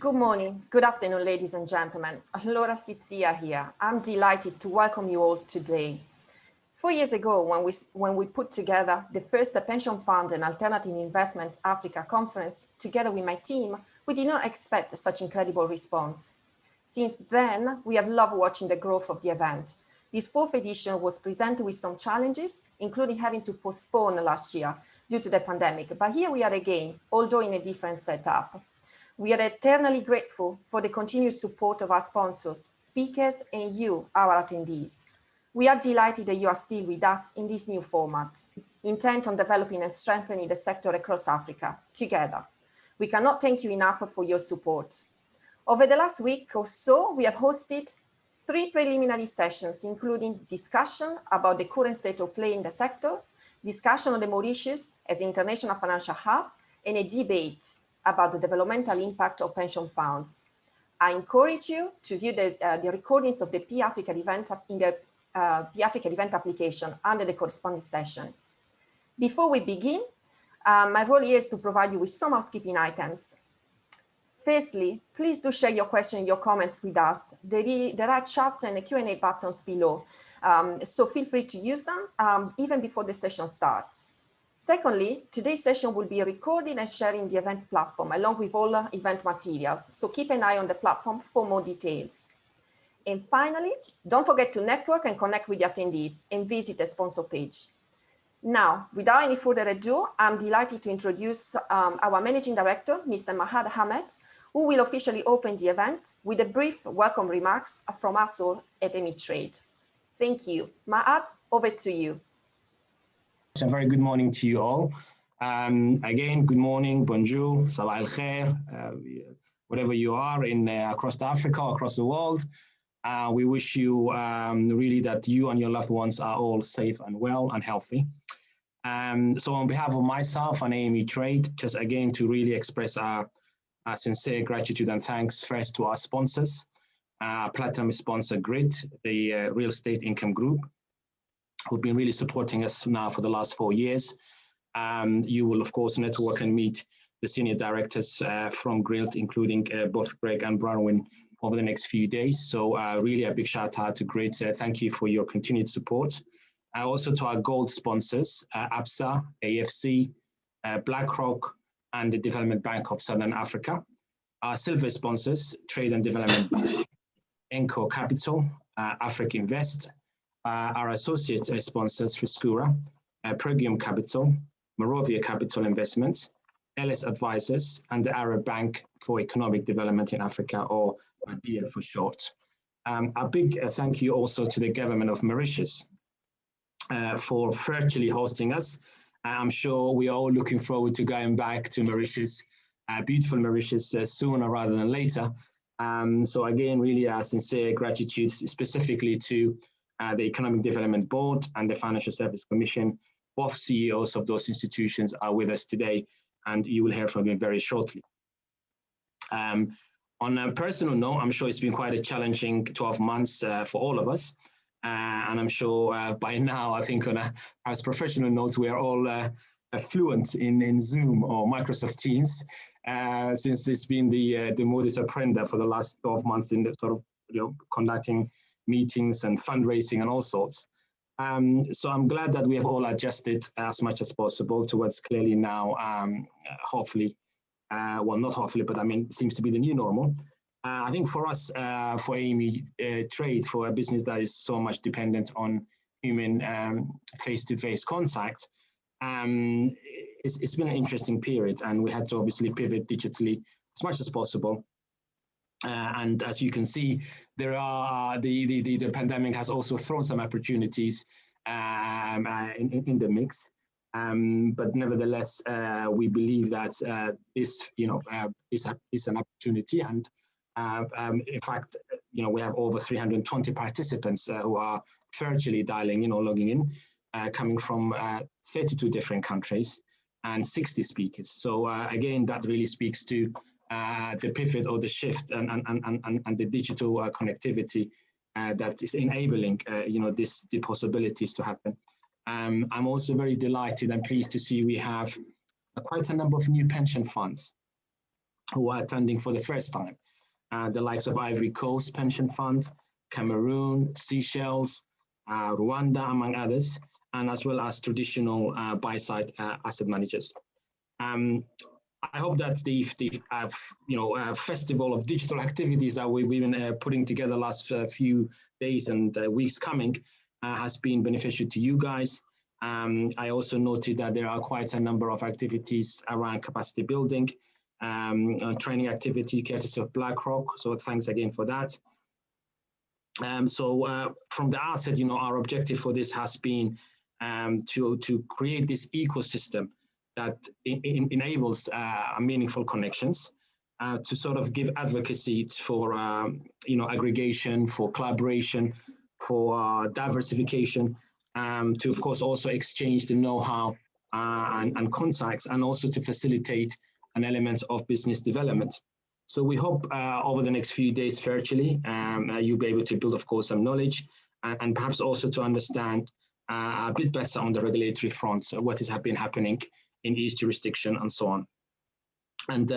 Good morning, good afternoon, ladies and gentlemen. Laura Sizia here. I'm delighted to welcome you all today. 4 years ago, when we put together the first Pension Fund and Alternative Investments Africa conference, together with my team, we did not expect such incredible response. Since then, we have loved watching the growth of the event. This fourth edition was presented with some challenges, including having to postpone last year due to the pandemic. But here we are again, although in a different setup. We are eternally grateful for the continued support of our sponsors, speakers, and you, our attendees. We are delighted that you are still with us in this new format, intent on developing and strengthening the sector across Africa, together. We cannot thank you enough for your support. Over the last week or so, we have hosted 3 preliminary sessions, including discussion about the current state of play in the sector, discussion on the Mauritius as an international financial hub, and a debate about the developmental impact of pension funds. I encourage you to view the recordings of the PIAfrica event in the PIAfrica event application under the corresponding session. Before we begin, my role here is to provide you with some housekeeping items. Firstly, please do share your questions and your comments with us. There are chat and Q&A buttons below, so feel free to use them even before the session starts. Secondly, today's session will be recorded and shared in the event platform along with all event materials, so keep an eye on the platform for more details. And finally, don't forget to network and connect with the attendees and visit the sponsor page. Now, without any further ado, I'm delighted to introduce our Managing Director, Mr. Mahad Ahmed, who will officially open the event with a brief welcome remarks from us all at Trade. Thank you. Mahad, over to you. A very good morning to you all. Again, good morning, bonjour, sabah al khair, wherever you are in across Africa, across the world. We wish you really that you and your loved ones are all safe and well and healthy. So on behalf of myself and AME Trade, just again to really express our sincere gratitude and thanks first to our sponsors, Platinum sponsor GRID, the Real Estate Income Group, who've been really supporting us now for the last 4 years. You will, of course, network and meet the senior directors from GRID, including both Greg and Bronwyn, over the next few days. So really a big shout out to GRID. Thank you for your continued support. Also to our gold sponsors, ABSA, AFC, BlackRock, and the Development Bank of Southern Africa. Our silver sponsors, Trade and Development Bank, Enco Capital, Africa Invest, our associate sponsors, Fiscura, Pregium Capital, Morovia Capital Investments, Ellis Advisors, and the Arab Bank for Economic Development in Africa, or ADIA for short. A big thank you also to the government of Mauritius for virtually hosting us. I'm sure we are all looking forward to going back to Mauritius, beautiful Mauritius, sooner rather than later. So again, really a sincere gratitude specifically to the Economic Development Board and the Financial Services Commission. Both CEOs of those institutions are with us today, and you will hear from them very shortly. On a personal note, I'm sure it's been quite a challenging 12 months for all of us. And I'm sure by now, I think on as professional notes, we are all fluent in Zoom or Microsoft Teams, since it's been the modus operandi for the last 12 months in the sort of conducting meetings and fundraising and all sorts. So I'm glad that we have all adjusted as much as possible to what's clearly now, hopefully, well, not hopefully, but I mean, it seems to be the new normal. I think for us, for AME Trade, for a business that is so much dependent on human face-to-face contact, it's been an interesting period, and we had to obviously pivot digitally as much as possible. And as you can see, there are the pandemic has also thrown some opportunities in the mix. But nevertheless, we believe that this, is an opportunity, and in fact, we have over 320 participants who are virtually dialing in or logging in, coming from 32 different countries and 60 speakers. So again, that really speaks to the pivot or the shift and the digital connectivity that is enabling, the possibilities to happen. I'm also very delighted and pleased to see we have quite a number of new pension funds who are attending for the first time. The likes of Ivory Coast Pension Fund, Cameroon, Seychelles, Rwanda, among others, and as well as traditional buy-side asset managers. I hope that the festival of digital activities that we've been putting together last few days and weeks coming has been beneficial to you guys. I also noted that there are quite a number of activities around capacity building, training activity courtesy of BlackRock. So thanks again for that. From the outset, our objective for this has been to create this ecosystem that enables meaningful connections, to sort of give advocacy for aggregation, for collaboration, for diversification, to of course also exchange the know-how and contacts, and also to facilitate an element of business development. So we hope over the next few days virtually, you'll be able to build, of course, some knowledge and perhaps also to understand a bit better on the regulatory front, what has been happening in each jurisdiction and so on. And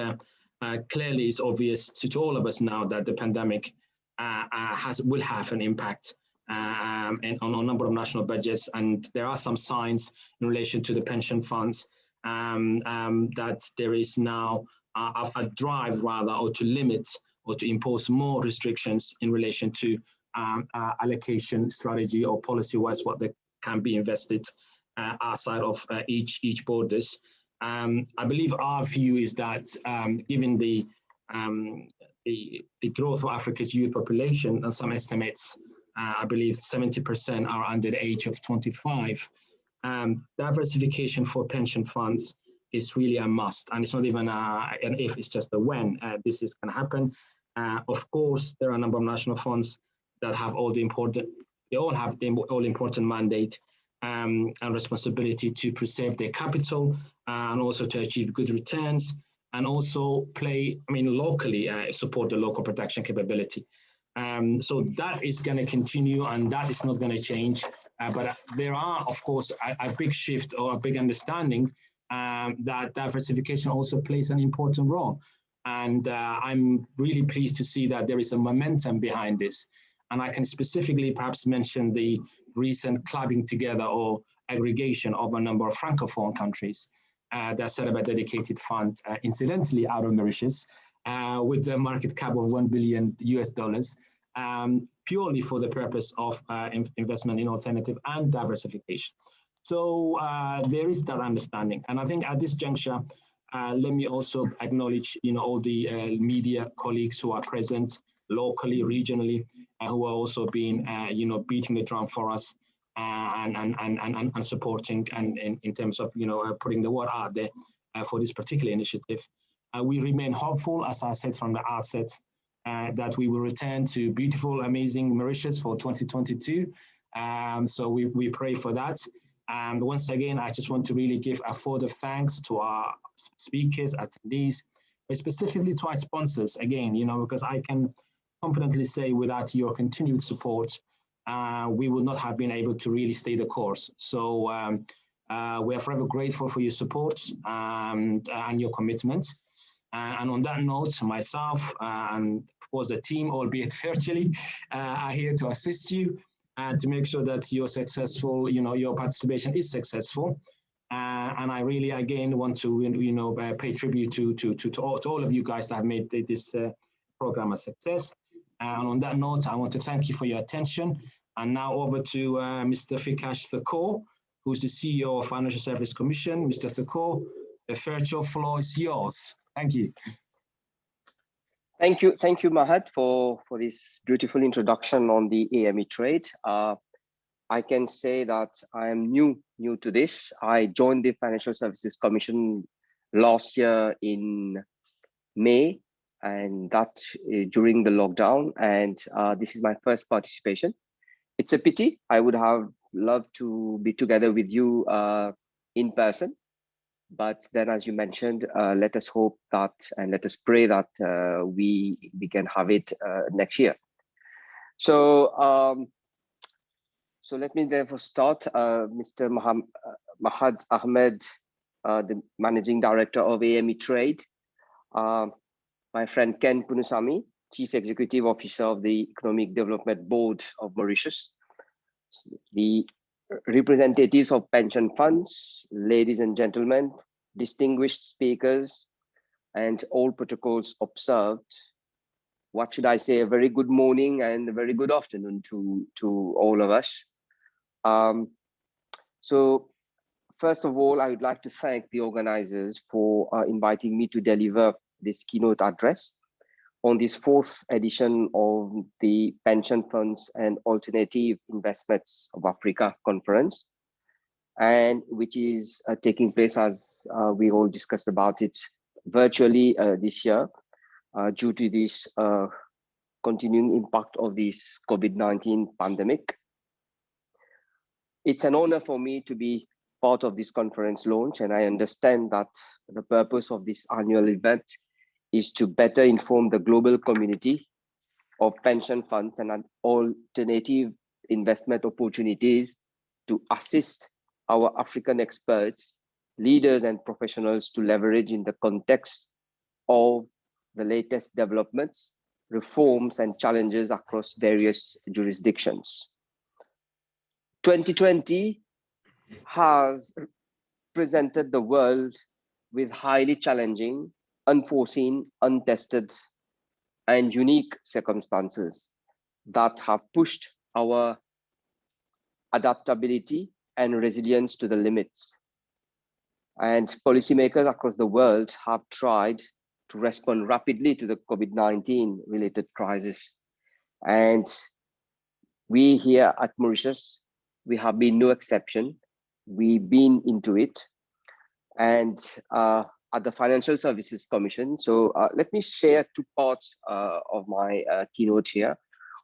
clearly it's obvious to all of us now that the pandemic will have an impact on a number of national budgets. And there are some signs in relation to the pension funds that there is now a drive rather, or to limit or to impose more restrictions in relation to allocation strategy or policy-wise what they can be invested outside of each borders. I believe our view is that given the growth of Africa's youth population, and some estimates, I believe 70% are under the age of 25, diversification for pension funds is really a must, and it's not even an if, it's just a when this is going to happen. Of course, there are a number of national funds that have all important mandate and responsibility to preserve their capital and also to achieve good returns, and also locally support the local production capability. So that is going to continue, and that is not going to change. But there are, of course, a big shift or a big understanding that diversification also plays an important role. And I'm really pleased to see that there is a momentum behind this. And I can specifically perhaps mention the recent clubbing together or aggregation of a number of Francophone countries that set up a dedicated fund, incidentally out of Mauritius, with a market cap of $1 billion US, purely for the purpose of investment in alternative and diversification. So there is that understanding. And I think at this juncture, let me also acknowledge, all the media colleagues who are present locally, regionally, who are also being, beating the drum for us and supporting, and in terms of, putting the word out there for this particular initiative. We remain hopeful, as I said from the outset, that we will return to beautiful, amazing Mauritius for 2022. So we pray for that. And once again, I just want to really give a further thanks to our speakers, attendees, but specifically to our sponsors, again, because I can confidently say without your continued support, we would not have been able to really stay the course. So we are forever grateful for your support and your commitment. And on that note, myself and of course the team, albeit virtually, are here to assist you and to make sure that you're successful, your participation is successful. And I really, again, want to, pay tribute to all of you guys that have made this program a success. And on that note, I want to thank you for your attention. And now over to Mr. Fikash Thakur, who's the CEO of Financial Services Commission. Mr. Thakur, the virtual floor is yours. Thank you. Thank you, Mahad, for this beautiful introduction on the AME trade. I can say that I am new to this. I joined the Financial Services Commission last year in May, and that during the lockdown, and this is my first participation. It's a pity. I would have loved to be together with you in person. But then, as you mentioned, let us hope that, and let us pray that we can have it next year. So, so let me therefore start. Mr. Mahad Ahmed, the Managing Director of AME Trade. my friend Ken Punusamy, Chief Executive Officer of the Economic Development Board of Mauritius, the representatives of pension funds, ladies and gentlemen, distinguished speakers, and all protocols observed. What should I say? A very good morning and a very good afternoon to all of us. So first of all, I would like to thank the organizers for inviting me to deliver this keynote address on this 4th edition of the Pension Funds and Alternative Investments of Africa conference, and which is taking place, as we all discussed about it, virtually this year due to this continuing impact of this COVID-19 pandemic. It's an honor for me to be part of this conference launch, and I understand that the purpose of this annual event is to better inform the global community of pension funds and alternative investment opportunities to assist our African experts, leaders, and professionals to leverage in the context of the latest developments, reforms, and challenges across various jurisdictions. 2020 has presented the world with highly challenging, unforeseen, untested, and unique circumstances that have pushed our adaptability and resilience to the limits. And policymakers across the world have tried to respond rapidly to the COVID-19 related crisis. And we here at Mauritius, we have been no exception. We've been into it. And at the Financial Services Commission, so let me share 2 parts of my keynote here.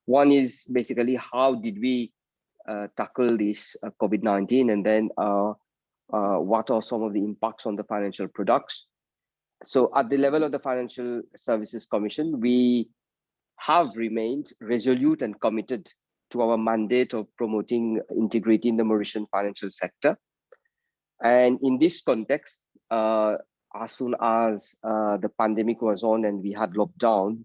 One is basically how did we tackle this COVID-19, and then what are some of the impacts on the financial products. So at the level of the Financial Services Commission, we have remained resolute and committed to our mandate of promoting integrity in the Mauritian financial sector. And in this context, as soon as the pandemic was on and we had lockdown,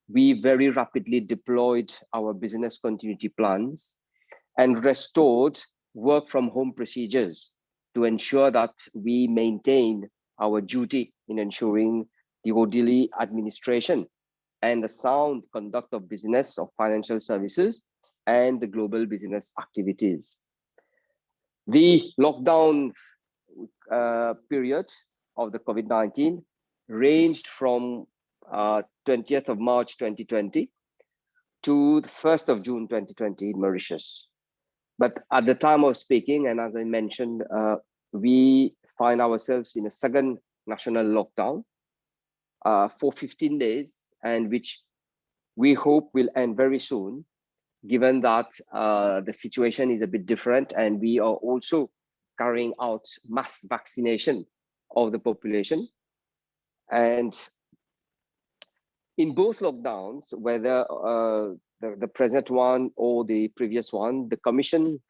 we very rapidly deployed our business continuity plans and restored work from home procedures to ensure that we maintain our duty in ensuring the orderly administration and the sound conduct of business of financial services and the global business activities. The lockdown period of the COVID-19 ranged from 20th of March 2020 to the 1st of June 2020 in Mauritius. But at the time of speaking, and as I mentioned, we find ourselves in a second national lockdown for 15 days, and which we hope will end very soon, given that the situation is a bit different, and we are also carrying out mass vaccination of the population. And in both lockdowns, whether the present one or the previous one, the Commission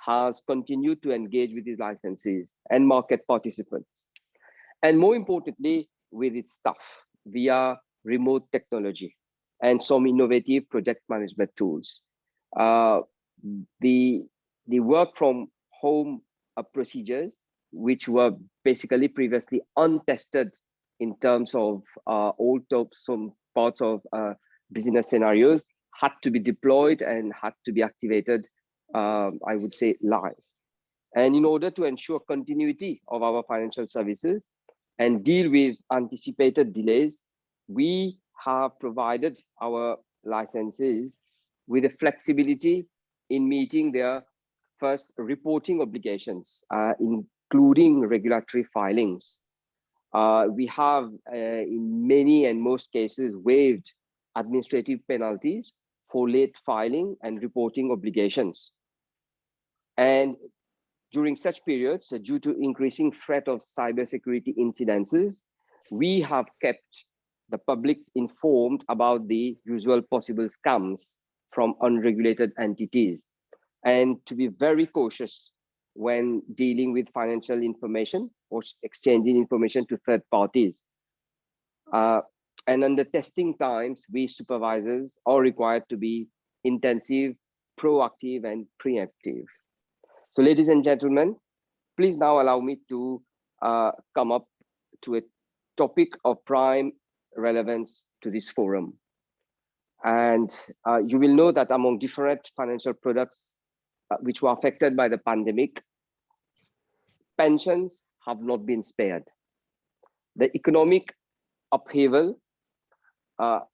has continued to engage with its licensees and market participants, and more importantly, with its staff via remote technology and some innovative project management tools. The work from home procedures, which were basically previously untested in terms of some parts of business scenarios, had to be deployed and had to be activated, I would say, live. And in order to ensure continuity of our financial services and deal with anticipated delays, we have provided our licensees with a flexibility in meeting their first reporting obligations, including regulatory filings. We have, in many and most cases, waived administrative penalties for late filing and reporting obligations. And during such periods, due to increasing threat of cybersecurity incidences, we have kept the public informed about the usual possible scams from unregulated entities, and to be very cautious when dealing with financial information or exchanging information to third parties. And under testing times, we supervisors are required to be intensive, proactive, and preemptive. So ladies and gentlemen, please now allow me to come up to a topic of prime relevance to this forum. And you will know that among different financial products which were affected by the pandemic, pensions have not been spared. The economic upheaval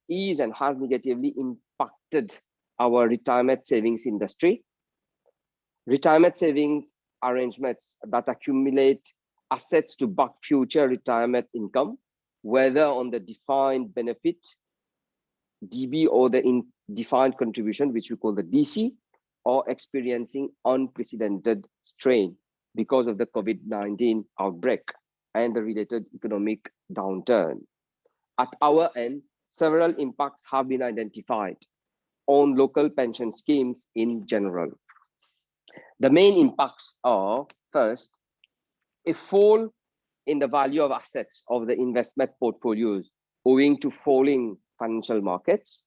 is and has negatively impacted our retirement savings industry. Retirement savings arrangements that accumulate assets to back future retirement income, whether on the defined benefit DB or the defined contribution, which we call the DC, are experiencing unprecedented strain because of the COVID-19 outbreak and the related economic downturn. At our end, several impacts have been identified on local pension schemes in general. The main impacts are, first, a fall in the value of assets of the investment portfolios owing to falling financial markets,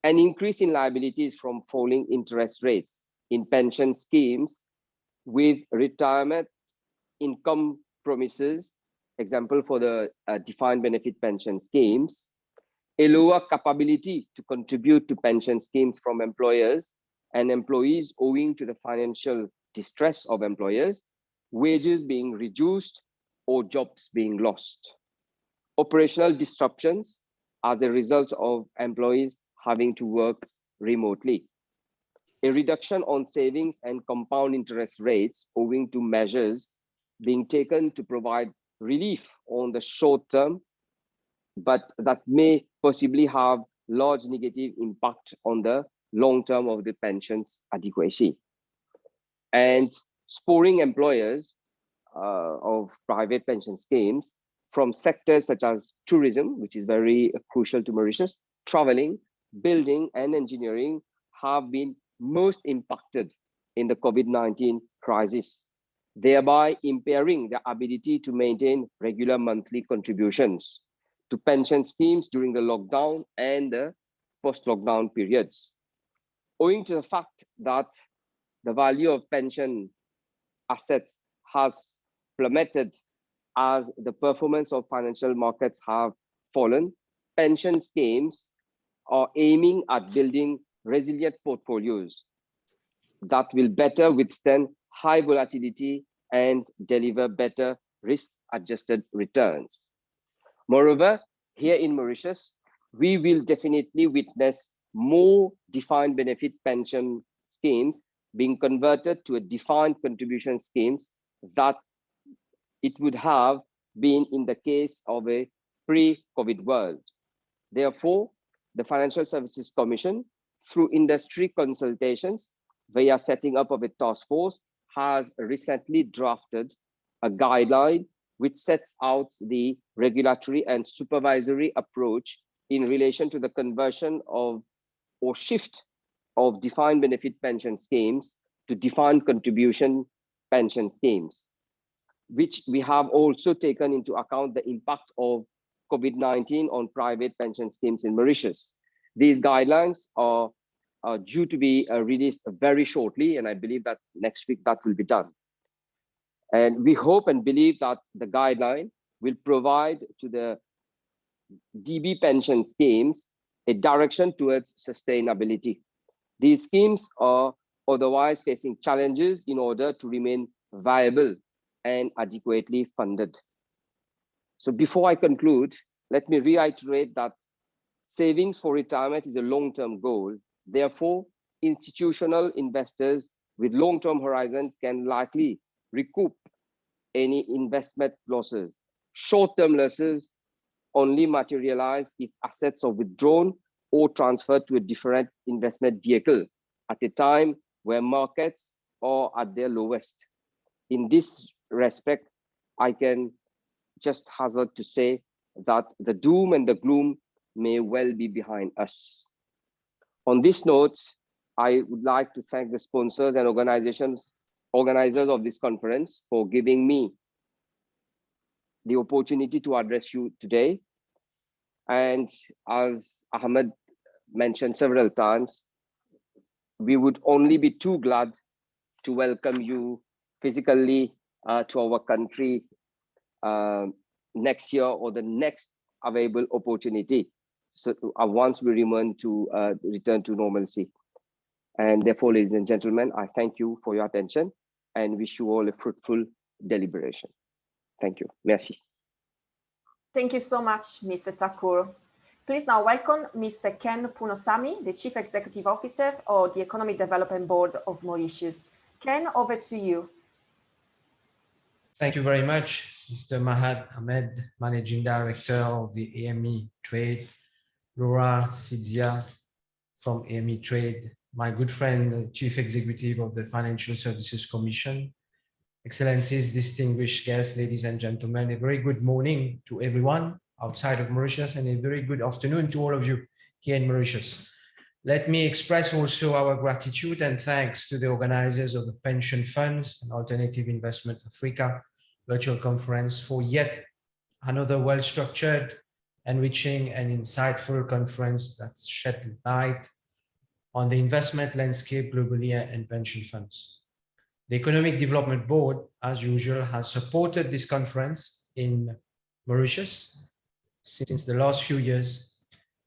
an increase in liabilities from falling interest rates in pension schemes with retirement income promises, example for the defined benefit pension schemes, a lower capability to contribute to pension schemes from employers and employees owing to the financial distress of employers, wages being reduced or jobs being lost, operational disruptions as a result of employees having to work remotely, a reduction on savings and compound interest rates owing to measures being taken to provide relief on the short term, but that may possibly have large negative impact on the long term of the pensions adequacy. And spurring employers of private pension schemes from sectors such as tourism, which is very crucial to Mauritius, traveling, building, and engineering have been most impacted in the COVID-19 crisis, thereby impairing the ability to maintain regular monthly contributions to pension schemes during the lockdown and the post-lockdown periods. Owing to the fact that the value of pension assets has plummeted as the performance of financial markets have fallen, pension schemes are aiming at building resilient portfolios that will better withstand high volatility and deliver better risk-adjusted returns. Moreover, here in Mauritius, we will definitely witness more defined benefit pension schemes being converted to a defined contribution schemes that it would have been in the case of a pre-COVID world. Therefore, the Financial Services Commission, through industry consultations via setting up of a task force, has recently drafted a guideline which sets out the regulatory and supervisory approach in relation to the conversion of or shift of defined benefit pension schemes to defined contribution pension schemes, which we have also taken into account the impact of COVID-19 on private pension schemes in Mauritius. These guidelines are due to be released very shortly, and I believe that next week that will be done. And we hope and believe that the guideline will provide to the DB pension schemes a direction towards sustainability. These schemes are otherwise facing challenges in order to remain viable and adequately funded. So before I conclude, let me reiterate that savings for retirement is a long-term goal. Therefore, institutional investors with long-term horizon can likely recoup any investment losses. Short-term losses only materialize if assets are withdrawn or transferred to a different investment vehicle at a time where markets are at their lowest. In this respect, I can just hazard to say that the doom and the gloom may well be behind us. On this note, I would like to thank the sponsors and organizers of this conference for giving me the opportunity to address you today. And as Ahmed mentioned several times, we would only be too glad to welcome you physically to our country next year or the next available opportunity. So once we return to normalcy. And therefore, ladies and gentlemen, I thank you for your attention and wish you all a fruitful deliberation. Thank you. Merci. Thank you so much, Mr. Thakur. Please now welcome Mr. Ken Punosami, the Chief Executive Officer of the Economic Development Board of Mauritius. Ken, over to you. Thank you very much, Mr. Mahad Ahmed, Managing Director of the AME Trade, Laura Sidzia from AME Trade, my good friend, Chief Executive of the Financial Services Commission, Excellencies, distinguished guests, ladies and gentlemen, a very good morning to everyone outside of Mauritius and a very good afternoon to all of you here in Mauritius. Let me express also our gratitude and thanks to the organizers of the Pension Funds and Alternative Investment Africa virtual conference for yet another well-structured, enriching and insightful conference that shed light on the investment landscape globally and pension funds. The Economic Development Board, as usual, has supported this conference in Mauritius since the last few years,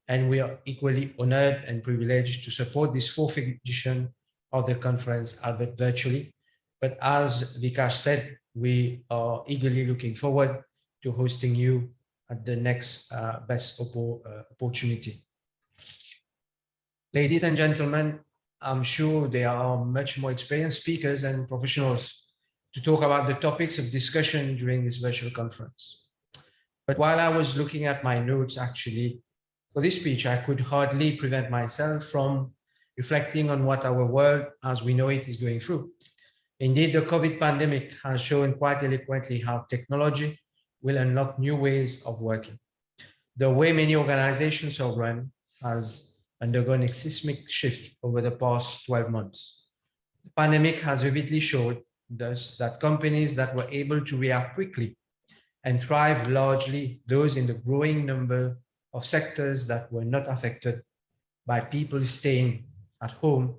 and we are equally honored and privileged to support this fourth edition of the conference, albeit virtually. But as Vikash said, we are eagerly looking forward to hosting you at the next best opportunity. Ladies and gentlemen, I'm sure there are much more experienced speakers and professionals to talk about the topics of discussion during this virtual conference. But while I was looking at my notes, actually, for this speech, I could hardly prevent myself from reflecting on what our world as we know it is going through. Indeed, the COVID pandemic has shown quite eloquently how technology will unlock new ways of working. The way many organizations are run has undergone a seismic shift over the past 12 months. The pandemic has vividly showed us that companies that were able to react quickly and thrive largely those in the growing number of sectors that were not affected by people staying at home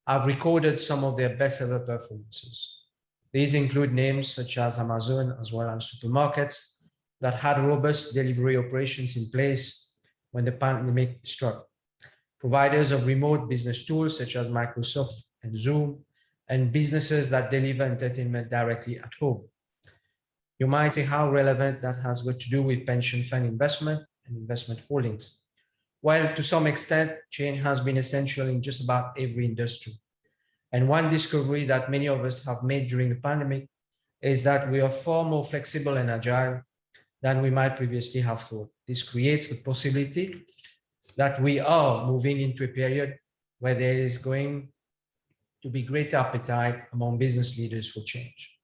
have recorded some of their best ever performances. These include names such as Amazon, as well as supermarkets that had robust delivery operations in place when the pandemic struck. Providers of remote business tools such as Microsoft and Zoom, and businesses that deliver entertainment directly at home. You might say how relevant that has got to do with pension fund investment and investment holdings. Well, to some extent, change has been essential in just about every industry. And one discovery that many of us have made during the pandemic is that we are far more flexible and agile than we might previously have thought. This creates the possibility that we are moving into a period where there is going to be great appetite among business leaders for change.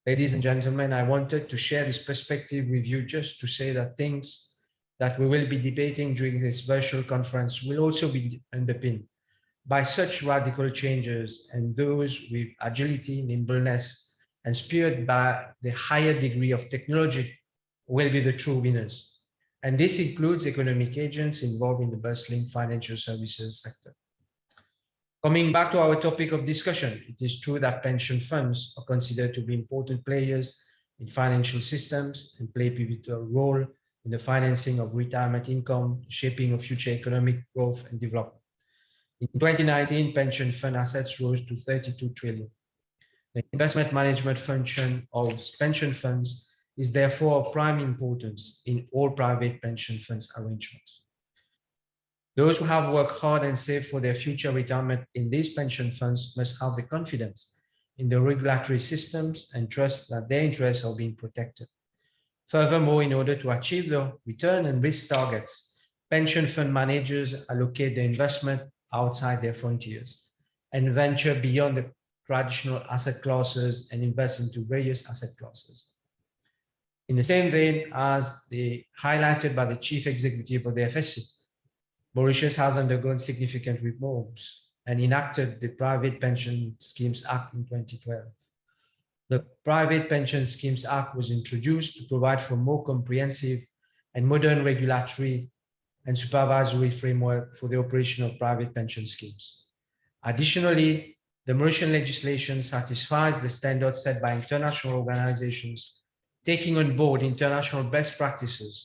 Ladies and gentlemen, I wanted to share this perspective with you just to say that things that we will be debating during this virtual conference will also be underpinned by such radical changes, and those with agility, nimbleness, and spurred by the higher degree of technology will be the true winners. And this includes economic agents involved in the bustling financial services sector. Coming back to our topic of discussion, it is true that pension funds are considered to be important players in financial systems and play a pivotal role in the financing of retirement income, shaping of future economic growth and development. In 2019, pension fund assets rose to 32 trillion. The investment management function of pension funds is therefore of prime importance in all private pension funds arrangements. Those who have worked hard and saved for their future retirement in these pension funds must have the confidence in the regulatory systems and trust that their interests are being protected. Furthermore, in order to achieve the return and risk targets, pension fund managers allocate their investment outside their frontiers and venture beyond the traditional asset classes and invest into various asset classes. In the same vein as highlighted by the Chief Executive of the FSC, Mauritius has undergone significant reforms and enacted the Private Pension Schemes Act in 2012. The Private Pension Schemes Act was introduced to provide for more comprehensive and modern regulatory and supervisory framework for the operation of private pension schemes. Additionally, the Mauritian legislation satisfies the standards set by international organizations, taking on board international best practices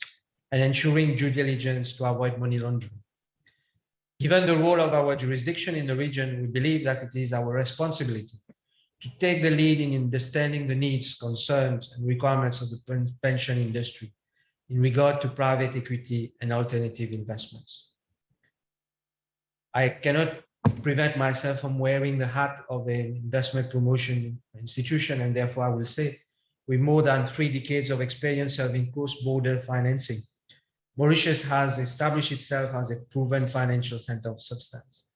and ensuring due diligence to avoid money laundering. Given the role of our jurisdiction in the region, we believe that it is our responsibility to take the lead in understanding the needs, concerns, and requirements of the pension industry in regard to private equity and alternative investments. I cannot prevent myself from wearing the hat of an investment promotion institution, and therefore I will say, with more than 3 decades of experience serving cross-border financing, Mauritius has established itself as a proven financial center of substance.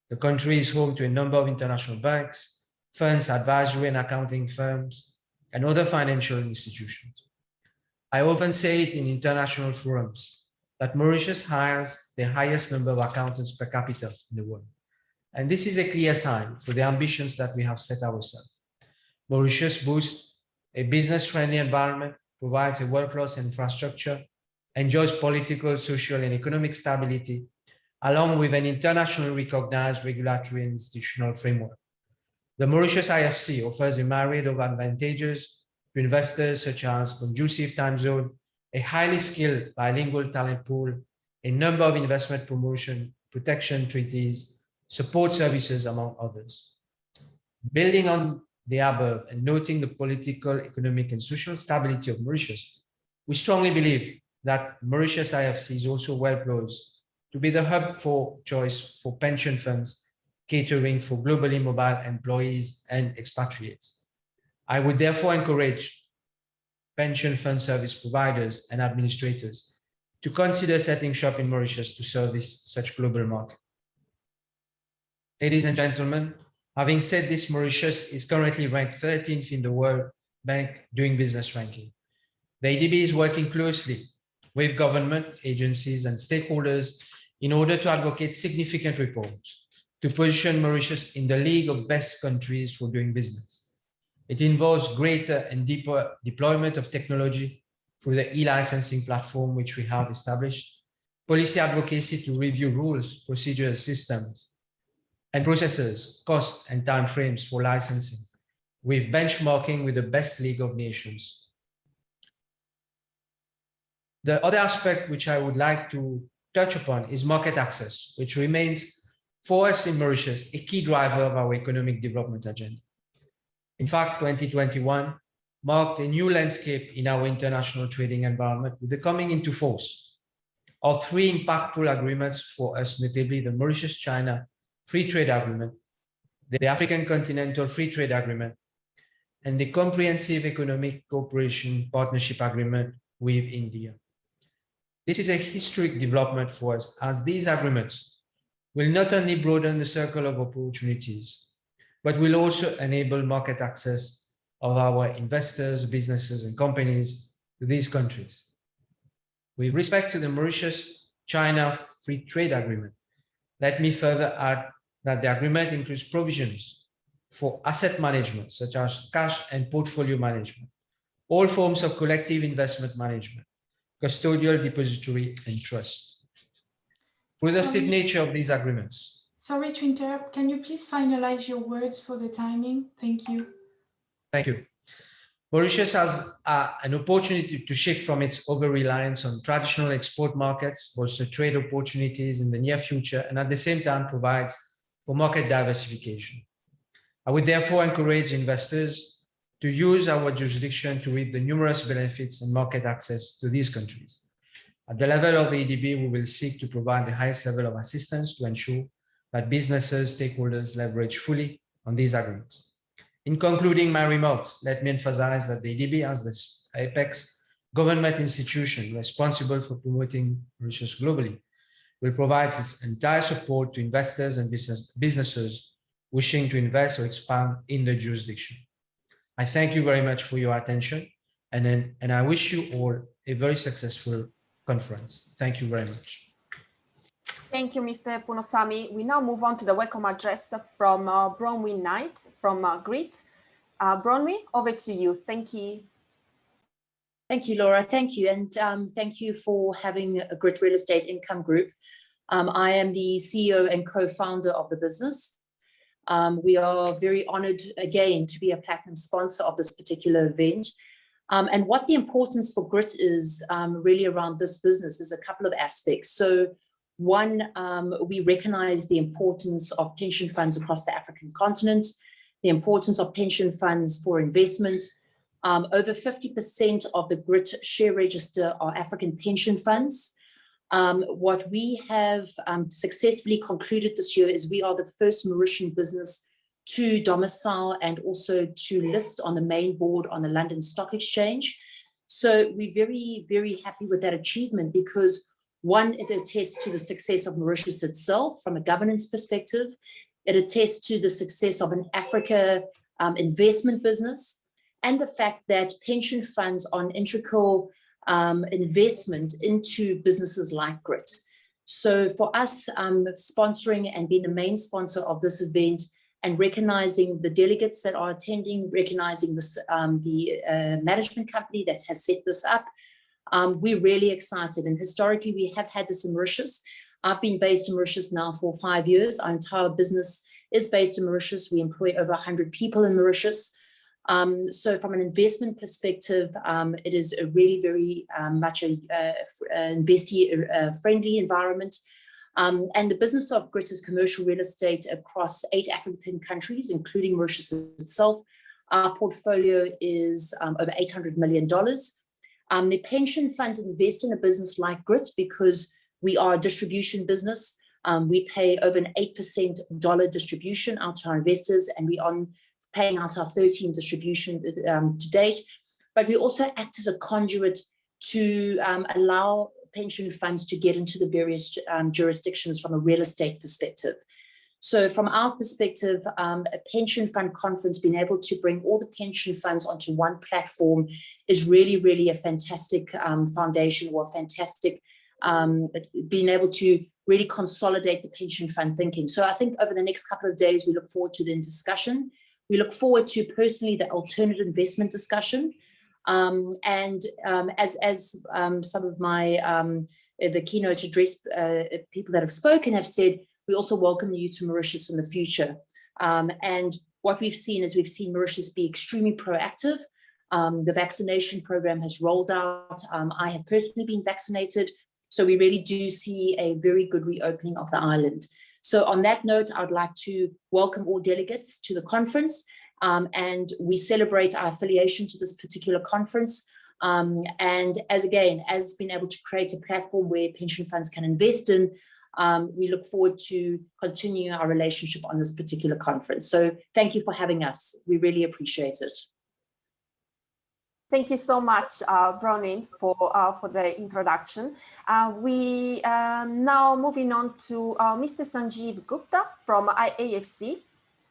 The country is home to a number of international banks, funds, advisory and accounting firms, and other financial institutions. I often say it in international forums that Mauritius has the highest number of accountants per capita in the world. And this is a clear sign for the ambitions that we have set ourselves. Mauritius boasts a business-friendly environment, provides a world-class infrastructure, enjoys political, social, and economic stability, along with an internationally recognized regulatory and institutional framework. The Mauritius IFC offers a myriad of advantages to investors, such as conducive time zone, a highly skilled bilingual talent pool, a number of investment promotion, protection treaties, support services, among others. Building on the above and noting the political, economic, and social stability of Mauritius, we strongly believe that Mauritius IFC is also well poised to be the hub for choice for pension funds catering for globally mobile employees and expatriates. I would therefore encourage pension fund service providers and administrators to consider setting shop in Mauritius to service such global market. Ladies and gentlemen, having said this, Mauritius is currently ranked 13th in the World Bank Doing Business ranking. The ADB is working closely with government agencies and stakeholders in order to advocate significant reforms to position Mauritius in the league of best countries for doing business. It involves greater and deeper deployment of technology through the e-licensing platform, which we have established, policy advocacy to review rules, procedures, systems, and processes, costs, and timeframes for licensing, with benchmarking with the best league of nations. The other aspect which I would like to touch upon is market access, which remains for us in Mauritius a key driver of our economic development agenda. In fact, 2021 marked a new landscape in our international trading environment with the coming into force of 3 impactful agreements for us, notably the Mauritius-China Free Trade Agreement, the African Continental Free Trade Agreement, and the Comprehensive Economic Cooperation Partnership Agreement with India. This is a historic development for us, as these agreements will not only broaden the circle of opportunities, but will also enable market access of our investors, businesses, and companies to these countries. With respect to the Mauritius-China Free Trade Agreement, let me further add that the agreement includes provisions for asset management, such as cash and portfolio management, all forms of collective investment management, custodial, depository, and trust. Through the signature of these agreements. Sorry to interrupt. Can you please finalize your words for the timing? Thank you. Thank you. Mauritius has an opportunity to shift from its over-reliance on traditional export markets, bolster trade opportunities in the near future, and at the same time provides for market diversification. I would therefore encourage investors to use our jurisdiction to reap the numerous benefits and market access to these countries. At the level of the EDB, we will seek to provide the highest level of assistance to ensure that businesses, stakeholders leverage fully on these agreements. In concluding my remarks, let me emphasize that the EDB, as the apex government institution responsible for promoting Mauritius globally, will provide its entire support to investors and businesses wishing to invest or expand in the jurisdiction. I thank you very much for your attention, and I wish you all a very successful conference. Thank you very much. Thank you, Mr. Punosami. We now move on to the welcome address from Bronwyn Knight from GRIT. Bronwyn, over to you. Thank you. Thank you, Laura. Thank you. And thank you for having a Grit Real Estate Income Group. I am the CEO and co-founder of the business. We are very honored again to be a platinum sponsor of this particular event. And what the importance for Grit is really around this business is a couple of aspects. So one, we recognize the importance of pension funds across the African continent, the importance of pension funds for investment. Over 50% of the Grit share register are African pension funds. What we have successfully concluded this year is we are the first Mauritian business to domicile and also to list on the main board on the London Stock Exchange. So we're very, very happy with that achievement because one, it attests to the success of Mauritius itself from a governance perspective. It attests to the success of an Africa investment business and the fact that pension funds are an integral investment into businesses like Grit. So for us, sponsoring and being the main sponsor of this event and recognizing the delegates that are attending, recognizing this, the management company that has set this up, we're really excited. And historically, we have had this in Mauritius. I've been based in Mauritius now for 5 years. Our entire business is based in Mauritius. We employ over 100 people in Mauritius. So from an investment perspective, it is a really very much a investor-friendly environment. And the business of Grit is commercial real estate across 8 African countries, including Mauritius itself. Our portfolio is over $800 million. The pension funds invest in a business like Grit because we are a distribution business. We pay over an 8% dollar distribution out to our investors, and we are paying out our 13th distribution to date. But we also act as a conduit to allow pension funds to get into the various jurisdictions from a real estate perspective. So from our perspective, a pension fund conference, being able to bring all the pension funds onto one platform is really, really a fantastic foundation, or a fantastic being able to really consolidate the pension fund thinking. So I think over the next couple of days, we look forward to the discussion. We look forward to personally the alternative investment discussion. As some of my, the keynote address people that have spoken have said, we also welcome you to Mauritius in the future. And what we've seen is we've seen Mauritius be extremely proactive. The vaccination program has rolled out. I have personally been vaccinated. So we really do see a very good reopening of the island. So on that note, I'd like to welcome all delegates to the conference. And we celebrate our affiliation to this particular conference. And as being able to create a platform where pension funds can invest in, we look forward to continuing our relationship on this particular conference. So thank you for having us. We really appreciate it. Thank you so much, Bronwyn, for the introduction. We now moving on to Mr. Sanjeev Gupta from IAFC,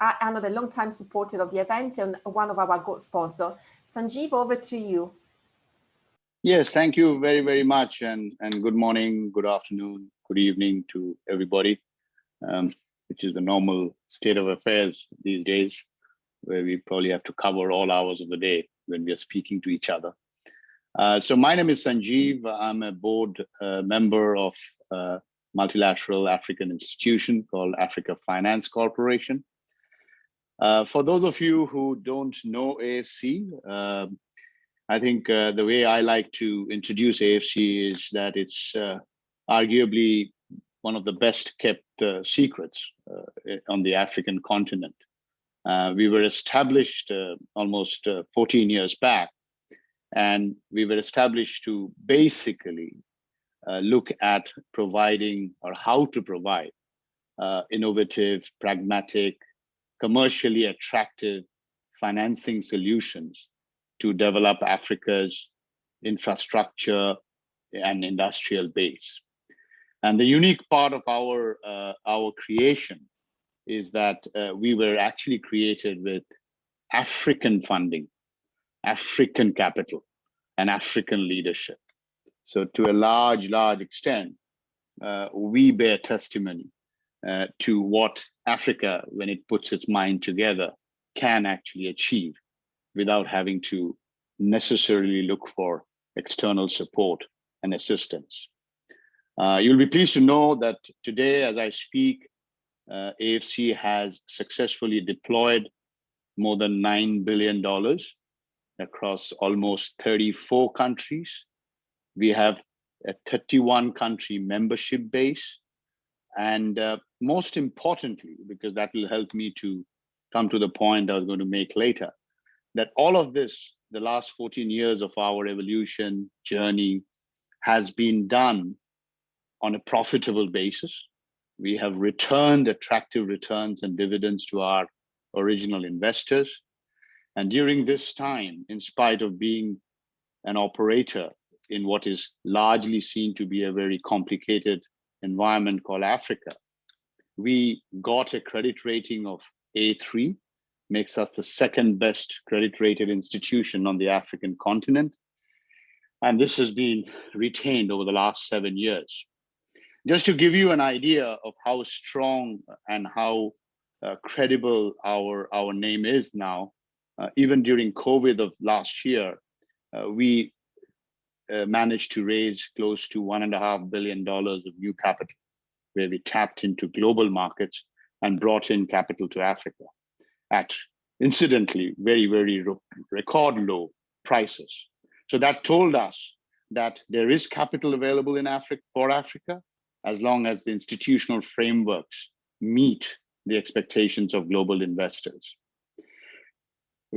another long-time supporter of the event and one of our co-sponsors. Sanjeev, over to you. Yes, thank you very, very much. And good morning, good afternoon, good evening to everybody, which is the normal state of affairs these days, where we probably have to cover all hours of the day when we are speaking to each other. So my name is Sanjeev. I'm a board member of a multilateral African institution called Africa Finance Corporation. For those of you who don't know AFC, I think the way I like to introduce AFC is that it's arguably one of the best kept secrets on the African continent. We were established almost 14 years back, and we were established to basically look at providing, or how to provide, innovative, pragmatic, commercially attractive financing solutions to develop Africa's infrastructure and industrial base. And the unique part of our creation is that we were actually created with African funding, African capital, and African leadership. So to a large extent, we bear testimony to what Africa, when it puts its mind together, can actually achieve without having to necessarily look for external support and assistance. You'll be pleased to know that today, as I speak, AFC has successfully deployed more than $9 billion across almost 34 countries. We have a 31 country membership base. And most importantly, because that will help me to come to the point I was going to make later, that all of this, the last 14 years of our evolution journey, has been done on a profitable basis. We have returned attractive returns and dividends to our original investors. And during this time, in spite of being an operator in what is largely seen to be a very complicated environment called Africa, we got a credit rating of A3, makes us the second best credit rated institution on the African continent. And this has been retained over the last 7 years. Just to give you an idea of how strong and how credible our name is now, even during COVID of last year, we managed to raise close to $1.5 billion of new capital, where we tapped into global markets and brought in capital to Africa at, incidentally, very, very record low prices. So that told us that there is capital available in Africa for Africa, as long as the institutional frameworks meet the expectations of global investors.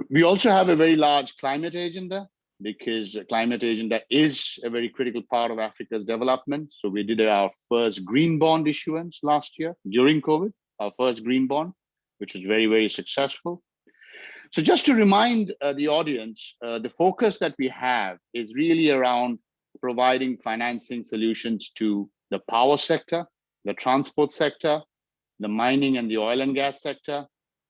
We also have a very large climate agenda, because the climate agenda is a very critical part of Africa's development. So we did our first green bond issuance last year during COVID, our first green bond, which was very, very successful. So just to remind the audience, the focus that we have is really around providing financing solutions to the power sector, the transport sector, the mining and the oil and gas sector,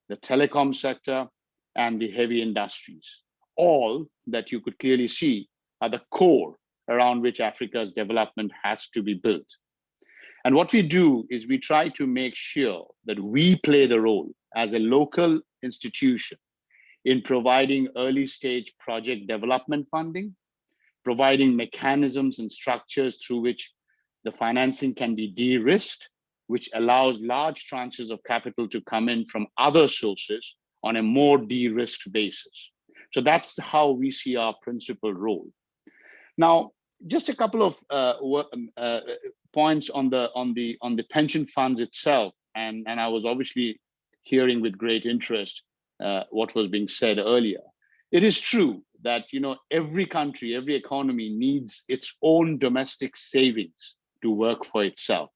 the telecom sector, and the heavy industries. All that you could clearly see are the core around which Africa's development has to be built. And what we do is we try to make sure that we play the role as a local institution in providing early stage project development funding, providing mechanisms and structures through which the financing can be de-risked, which allows large tranches of capital to come in from other sources on a more de-risked basis. So that's how we see our principal role. Now, just a couple of points on the pension funds itself, and I was obviously hearing with great interest what was being said earlier. It is true that every country, every economy needs its own domestic savings to work for itself.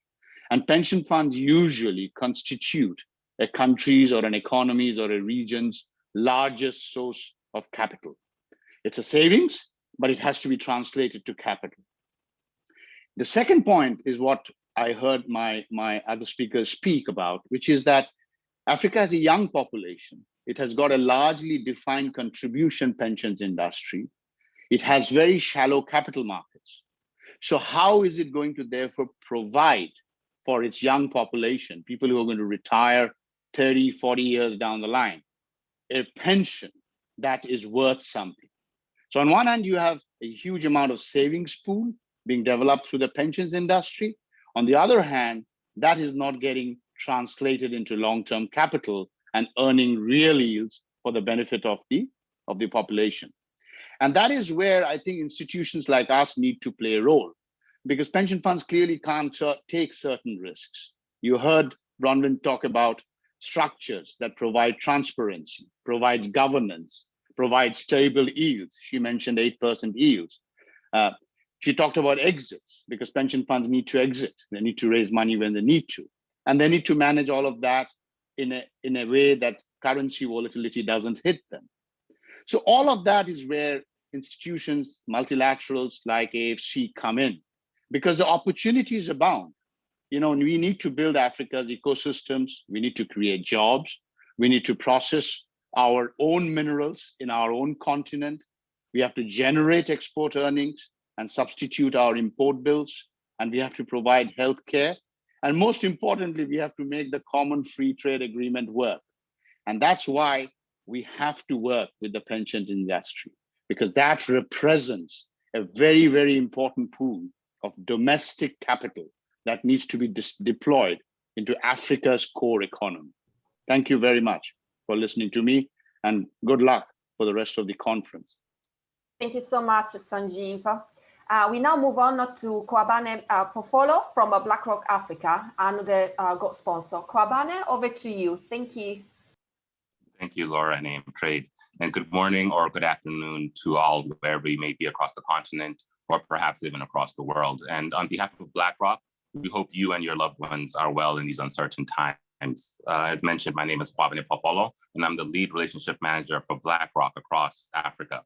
And pension funds usually constitute a country's or an economy's or a region's largest source of capital. It's a savings, but it has to be translated to capital. The second point is what I heard my other speakers speak about, which is that Africa has a young population. It has got a largely defined contribution pensions industry. It has very shallow capital markets. So how is it going to therefore provide for its young population, people who are going to retire 30, 40 years down the line, a pension that is worth something? So on one hand, you have a huge amount of savings pool being developed through the pensions industry. On the other hand, that is not getting translated into long-term capital and earning real yields for the benefit of the population. And that is where I think institutions like us need to play a role, because pension funds clearly can't take certain risks. You heard Bronwyn talk about structures that provide transparency, provides governance, provides stable yields. She mentioned 8% yields. She talked about exits, because pension funds need to exit. They need to raise money when they need to. And they need to manage all of that in a way that currency volatility doesn't hit them. So all of that is where institutions, multilaterals like AFC come in, because the opportunities abound. We need to build Africa's ecosystems. We need to create jobs. We need to process our own minerals in our own continent. We have to generate export earnings and substitute our import bills. And we have to provide healthcare. And most importantly, we have to make the common free trade agreement work. And that's why we have to work with the pension industry, because that represents a very, very important pool of domestic capital that needs to be deployed into Africa's core economy. Thank you very much for listening to me, and good luck for the rest of the conference. Thank you so much, Sanjeev. We now move on to Kwabane Pofolo from BlackRock Africa, another GOAT sponsor. Kwabane, over to you. Thank you. Thank you, Laura and AM Trade. And good morning or good afternoon to all, wherever you may be across the continent or perhaps even across the world. And on behalf of BlackRock, we hope you and your loved ones are well in these uncertain times. As mentioned, my name is Kwabane Pofolo, and I'm the lead relationship manager for BlackRock across Africa.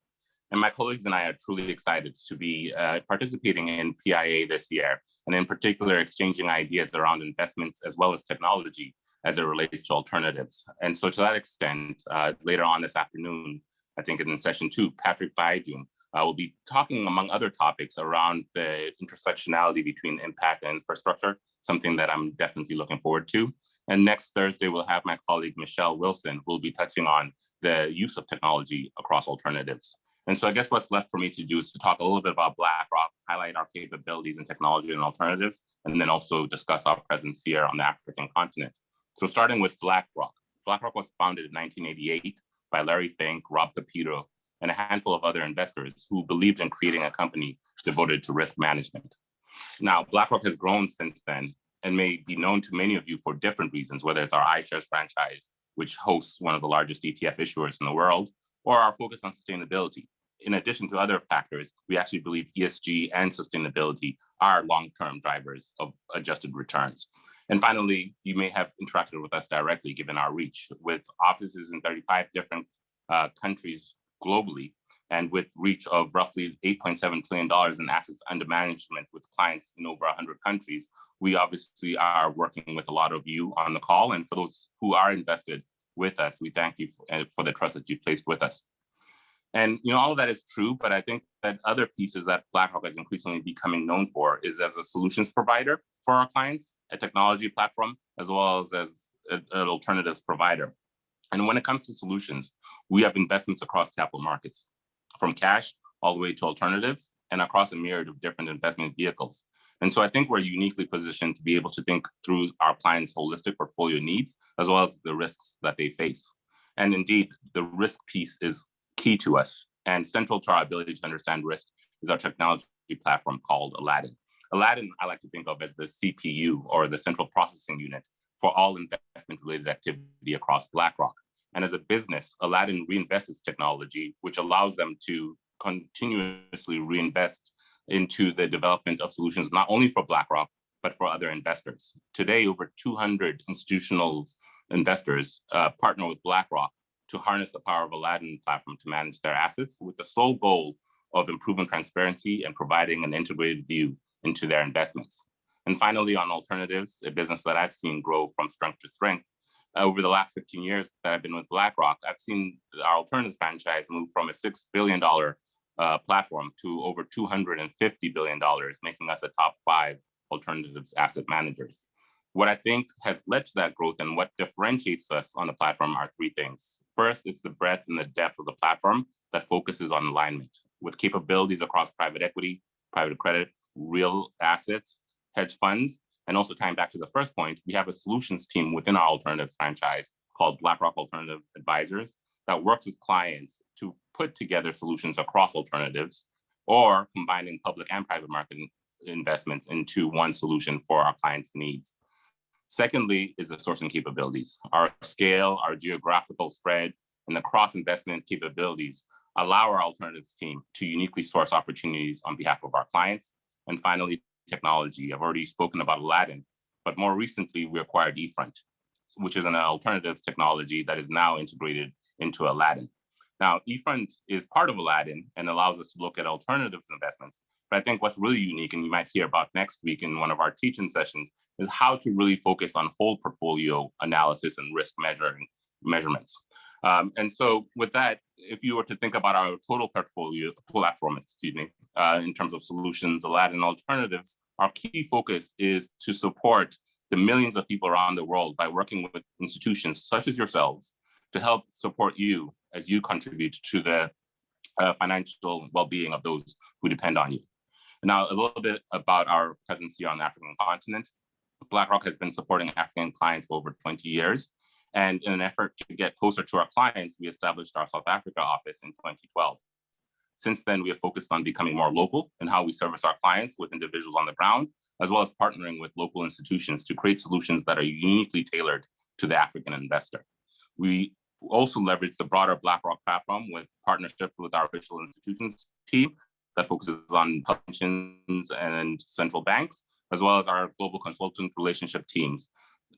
And my colleagues and I are truly excited to be participating in PIA this year, and in particular, exchanging ideas around investments as well as technology as it relates to alternatives. And so to that extent, later on this afternoon, I think in session 2, Patrick Baidun will be talking, among other topics, around the intersectionality between impact and infrastructure, something that I'm definitely looking forward to. And next Thursday, we'll have my colleague, Michelle Wilson, who will be touching on the use of technology across alternatives. And so I guess what's left for me to do is to talk a little bit about BlackRock, highlight our capabilities in technology and alternatives, and then also discuss our presence here on the African continent. So starting with BlackRock. BlackRock was founded in 1988 by Larry Fink, Rob Capito, and a handful of other investors who believed in creating a company devoted to risk management. Now, BlackRock has grown since then and may be known to many of you for different reasons, whether it's our iShares franchise, which hosts one of the largest ETF issuers in the world, or our focus on sustainability. In addition to other factors, we actually believe ESG and sustainability are long-term drivers of adjusted returns. And finally, you may have interacted with us directly, given our reach, with offices in 35 different countries globally, and with reach of roughly $8.7 trillion in assets under management with clients in over 100 countries. We obviously are working with a lot of you on the call. And for those who are invested with us, we thank you for the trust that you placed with us. And all of that is true, but I think that other pieces that BlackRock is increasingly becoming known for is as a solutions provider for our clients, a technology platform, as well as an alternatives provider. And when it comes to solutions, we have investments across capital markets, from cash all the way to alternatives, and across a myriad of different investment vehicles. And so I think we're uniquely positioned to be able to think through our clients' holistic portfolio needs, as well as the risks that they face. And indeed, the risk piece is key to us, and central to our ability to understand risk is our technology platform called Aladdin. Aladdin, I like to think of as the CPU, or the central processing unit, for all investment-related activity across BlackRock. And as a business, Aladdin reinvests its technology, which allows them to continuously reinvest into the development of solutions, not only for BlackRock, but for other investors. Today, over 200 institutional investors partner with BlackRock to harness the power of Aladdin platform to manage their assets, with the sole goal of improving transparency and providing an integrated view into their investments. And finally, on alternatives, a business that I've seen grow from strength to strength. Over the last 15 years that I've been with BlackRock, I've seen our alternatives franchise move from a $6 billion platform to over $250 billion, making us a top 5 alternatives asset managers. What I think has led to that growth and what differentiates us on the platform are 3 things. First, it's the breadth and the depth of the platform that focuses on alignment, with capabilities across private equity, private credit, real assets, hedge funds, and also tying back to the first point, we have a solutions team within our alternatives franchise called BlackRock Alternative Advisors that works with clients to put together solutions across alternatives, or combining public and private market investments into one solution for our clients' needs. Secondly is the sourcing capabilities. Our scale, our geographical spread, and the cross-investment capabilities allow our alternatives team to uniquely source opportunities on behalf of our clients. And finally, technology. I've already spoken about Aladdin, but more recently we acquired eFront, which is an alternatives technology that is now integrated into Aladdin. Now, eFront is part of Aladdin and allows us to look at alternatives investments. But I think what's really unique, and you might hear about next week in one of our teaching sessions, is how to really focus on whole portfolio analysis and risk measurements. And so with that, if you were to think about our total portfolio platform, in terms of solutions, Aladdin alternatives, our key focus is to support the millions of people around the world by working with institutions such as yourselves to help support you as you contribute to the financial well-being of those we depend on you. Now, a little bit about our presence here on the African continent. BlackRock has been supporting African clients for over 20 years. And in an effort to get closer to our clients, we established our South Africa office in 2012. Since then, we have focused on becoming more local in how we service our clients with individuals on the ground, as well as partnering with local institutions to create solutions that are uniquely tailored to the African investor. We also leverage the broader BlackRock platform with partnerships with our official institutions team that focuses on pensions and central banks, as well as our global consultant relationship teams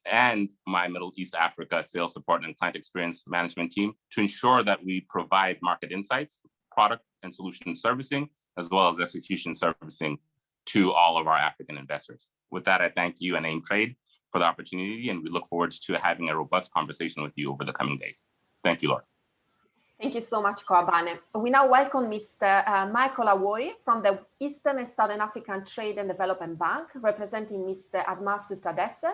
and my Middle East Africa sales support and client experience management team to ensure that we provide market insights, product and solution servicing, as well as execution servicing to all of our African investors. With that, I thank you and AIM Trade for the opportunity, and we look forward to having a robust conversation with you over the coming days. Thank you, Laura. Thank you so much, Koabane. We now welcome Mr. Michael Awori from the Eastern and Southern African Trade and Development Bank, representing Mr. Admasu Tadesse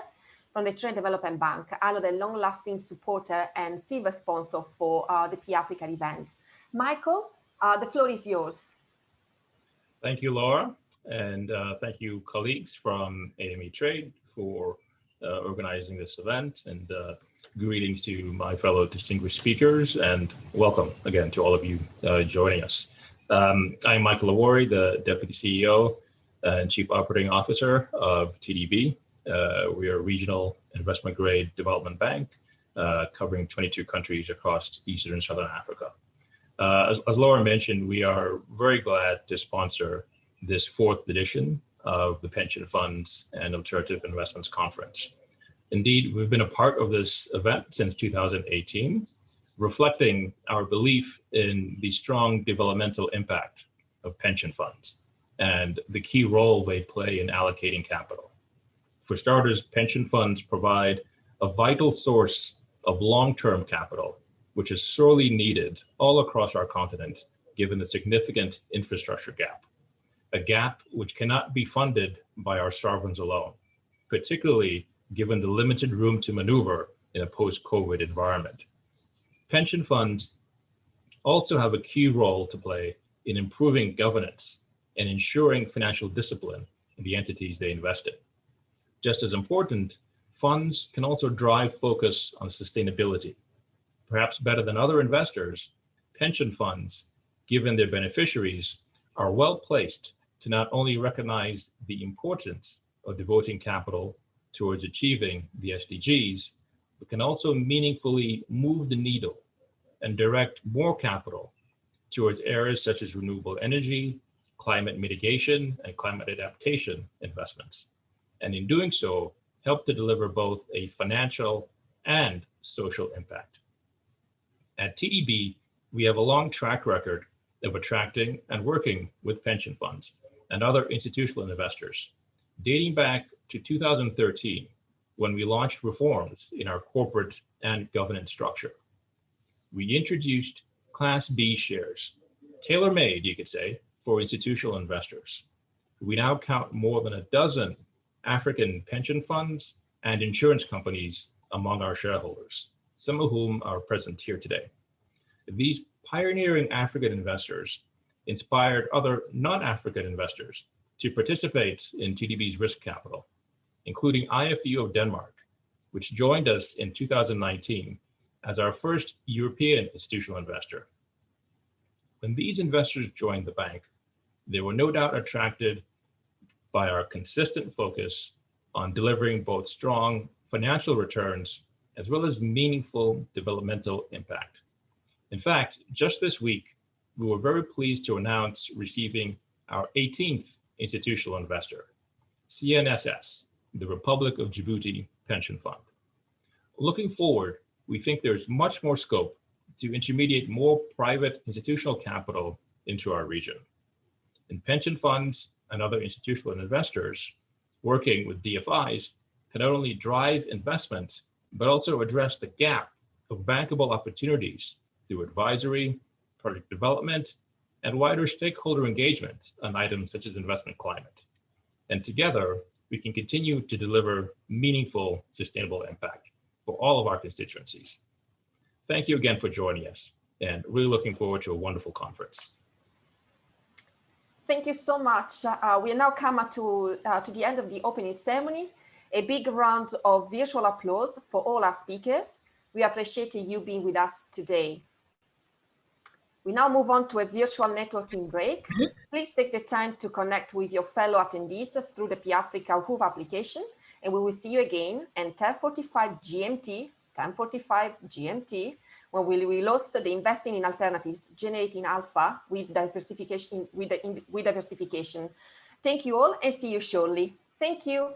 from the Trade Development Bank, another long-lasting supporter and silver sponsor for the PIAfrica event. Michael, the floor is yours. Thank you, Laura, and thank you, colleagues from AME Trade for organizing this event, and greetings to my fellow distinguished speakers, and welcome again to all of you joining us. I'm Michael Awori, the Deputy CEO and Chief Operating Officer of TDB. We are a regional investment grade development bank covering 22 countries across Eastern and Southern Africa. As Laura mentioned, we are very glad to sponsor this 4th edition of the Pension Funds and Alternative Investments Conference. Indeed, we've been a part of this event since 2018, reflecting our belief in the strong developmental impact of pension funds and the key role they play in allocating capital. For starters, pension funds provide a vital source of long-term capital, which is sorely needed all across our continent, given the significant infrastructure gap, a gap which cannot be funded by our sovereigns alone, particularly given the limited room to maneuver in a post-COVID environment. Pension funds also have a key role to play in improving governance and ensuring financial discipline in the entities they invest in. Just as important, funds can also drive focus on sustainability. Perhaps better than other investors, pension funds, given their beneficiaries, are well placed to not only recognize the importance of devoting capital towards achieving the SDGs, but can also meaningfully move the needle and direct more capital towards areas such as renewable energy, climate mitigation, and climate adaptation investments. And in doing so, help to deliver both a financial and social impact. At TDB, we have a long track record of attracting and working with pension funds and other institutional investors, dating back to 2013, when we launched reforms in our corporate and governance structure. We introduced Class B shares, tailor-made, you could say, for institutional investors. We now count more than a dozen African pension funds and insurance companies among our shareholders, some of whom are present here today. These pioneering African investors inspired other non-African investors to participate in TDB's risk capital, including IFU of Denmark, which joined us in 2019 as our first European institutional investor. When these investors joined the bank, they were no doubt attracted by our consistent focus on delivering both strong financial returns as well as meaningful developmental impact. In fact, just this week, we were very pleased to announce receiving our 18th institutional investor, CNSS, the Republic of Djibouti Pension Fund. Looking forward, we think there's much more scope to intermediate more private institutional capital into our region. And pension funds and other institutional investors working with DFIs can not only drive investment, but also address the gap of bankable opportunities through advisory, project development, and wider stakeholder engagement on items such as investment climate. And together, we can continue to deliver meaningful, sustainable impact for all of our constituencies. Thank you again for joining us, and really looking forward to a wonderful conference. Thank you so much. We are now come to the end of the opening ceremony. A big round of virtual applause for all our speakers. We appreciate you being with us today. We now move on to a virtual networking break. Please take the time to connect with your fellow attendees through the PIAfrica Who application, and we will see you again at 10:45 GMT, 10:45 GMT, when we will host the Investing in Alternatives Generating Alpha with diversification. Thank you all and see you shortly. Thank you.